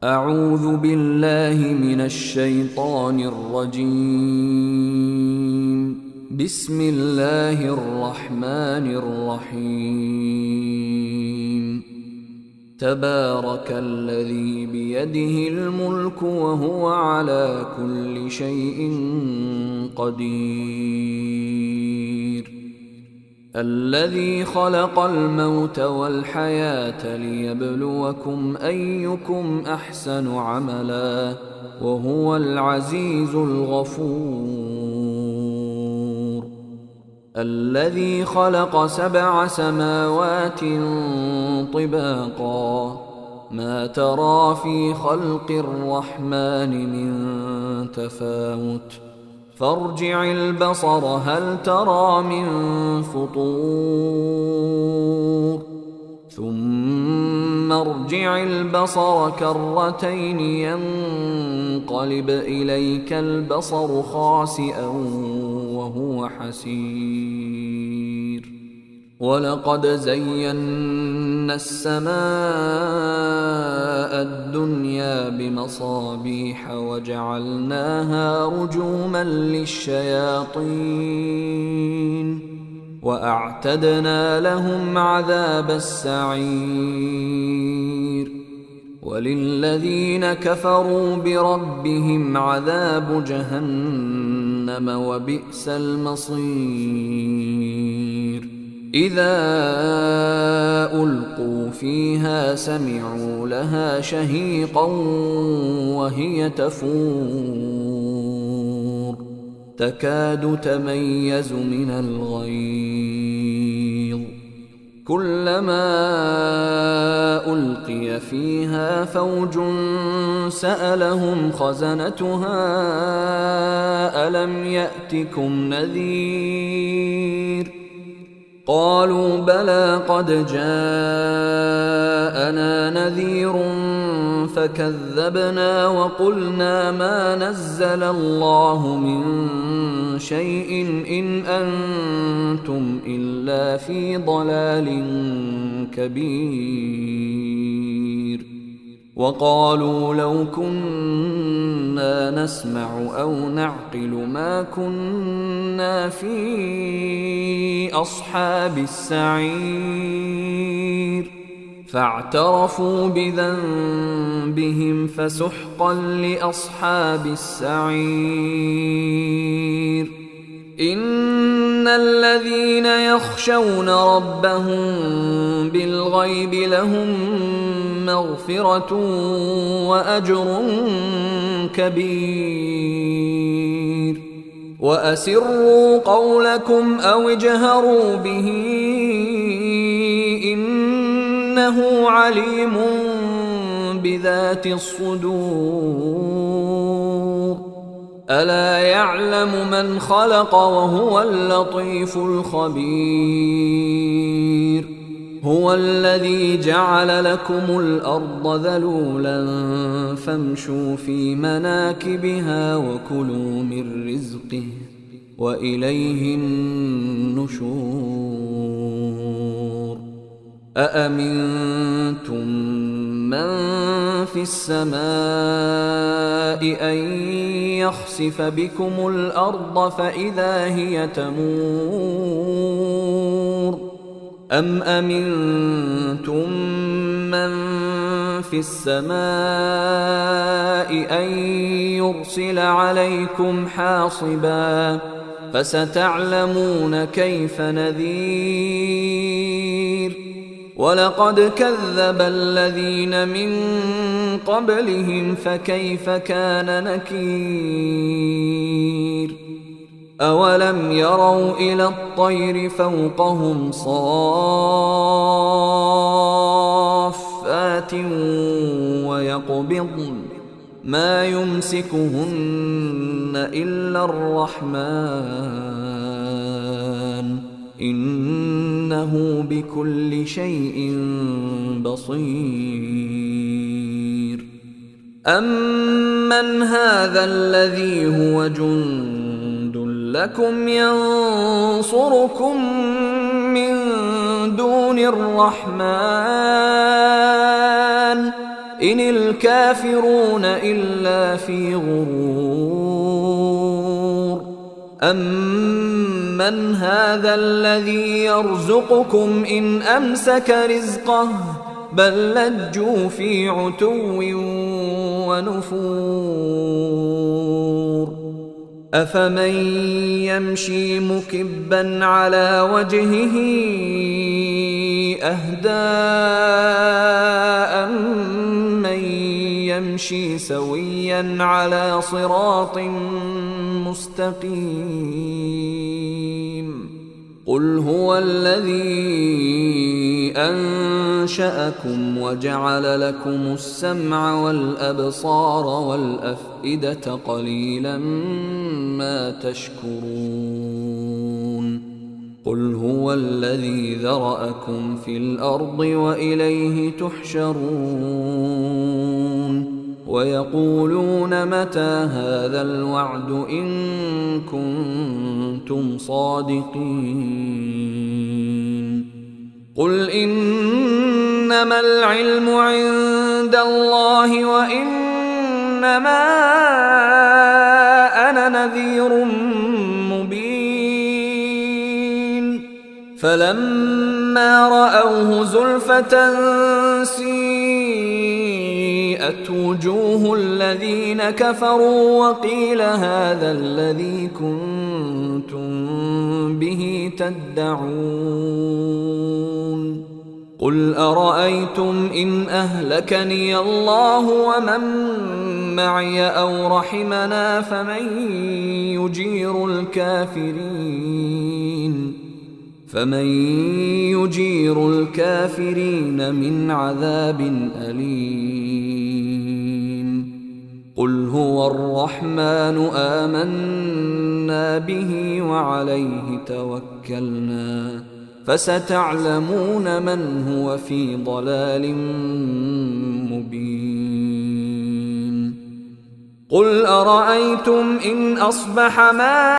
أعوذ بالله من الشيطان الرجيم. بسم الله الرحمن الرحيم. تبارك الذي بيده الملك وهو على كل شيء قدير. الذي خلق الموت والحياة ليبلوكم أيكم أحسن عملا وهو العزيز الغفور. الذي خلق 7 سماوات طباقا ما ترى في خلق الرحمن من تفاوت فارجع البصر هل ترى من فطور ثم ارجع البصر كرتين ينقلب إليك البصر خاسئا وهو حسير. ولقد زينا السماء الدنيا بمصابيح وجعلناها رجوما للشياطين وأعتدنا لهم عذاب السعير. وللذين كفروا بربهم عذاب جهنم وبئس المصير. إذا ألقوا فيها سمعوا لها شهيقا وهي تفور تكاد تميز من الغيظ. كلما ألقي فيها فوج سألهم خزنتها ألم يأتكم نذير قالوا بلى قد جاءنا نذير فكذبنا وقلنا ما نزل الله من شيء إن أنتم إلا في ضلال كبير. وقالوا لو كنا نسمع أو نعقل ما كنا في أصحاب السعير. فاعترفوا بذنبهم فسحقا لأصحاب السعير. إن الذين يخشون ربهم بالغيب لهم مغفرة وأجر كبير. وأسروا قولكم أو اجهروا به إنه عليم بذات الصدور. ألا يعلم من خلق وهو اللطيف الخبير. هو الذي جعل لكم الأرض ذلولا فامشوا في مناكبها وكلوا من رزقه وإليه النشور. أأمنتم من في السماء أن يخسف بكم الأرض فإذا هي تمور أم أمنتم من في السماء أن يرسل عليكم حاصبا فستعلمون كيف نذير. ولقد كذب الذين من قبلهم فكيف كان نكير. أولم يروا إلى الطير فوقهم صافات ويقبضن ما يمسكهن إلا الرحمن إنه بكل شيء بصير. أمن هذا الذي هو جند لكم ينصركم من دون الرحمن إن الكافرون إلا في غرور أمن هذا الذي يرزقكم إن أمسك رزقه بل لجوا في عتو ونفور أفمن يمشي مكبا على وجهه أهدى أمن يمشي سويا على صراط مستقيم قل هو الذي أنشأكم وجعل لكم السمع والأبصار والأفئدة قليلا ما تشكرون قل هو الذي ذرأكم في الأرض وإليه تحشرون ويقولون متى هذا الوعد إن كنتم صادقين قل إنما العلم عند الله وإنما أنا نذير مبين فلما رأوه زلفة سيئت وجوه الذين كفروا وقيل هذا الذي كنتم به تدعون قل أرأيتم إن أهلكني الله ومن معي أو رحمنا فمن يجير الكافرين من عذاب أليم قل هو الرحمن آمنا به وعليه توكلنا فستعلمون من هو في ضلال مبين قل أرأيتم إن أصبح ماء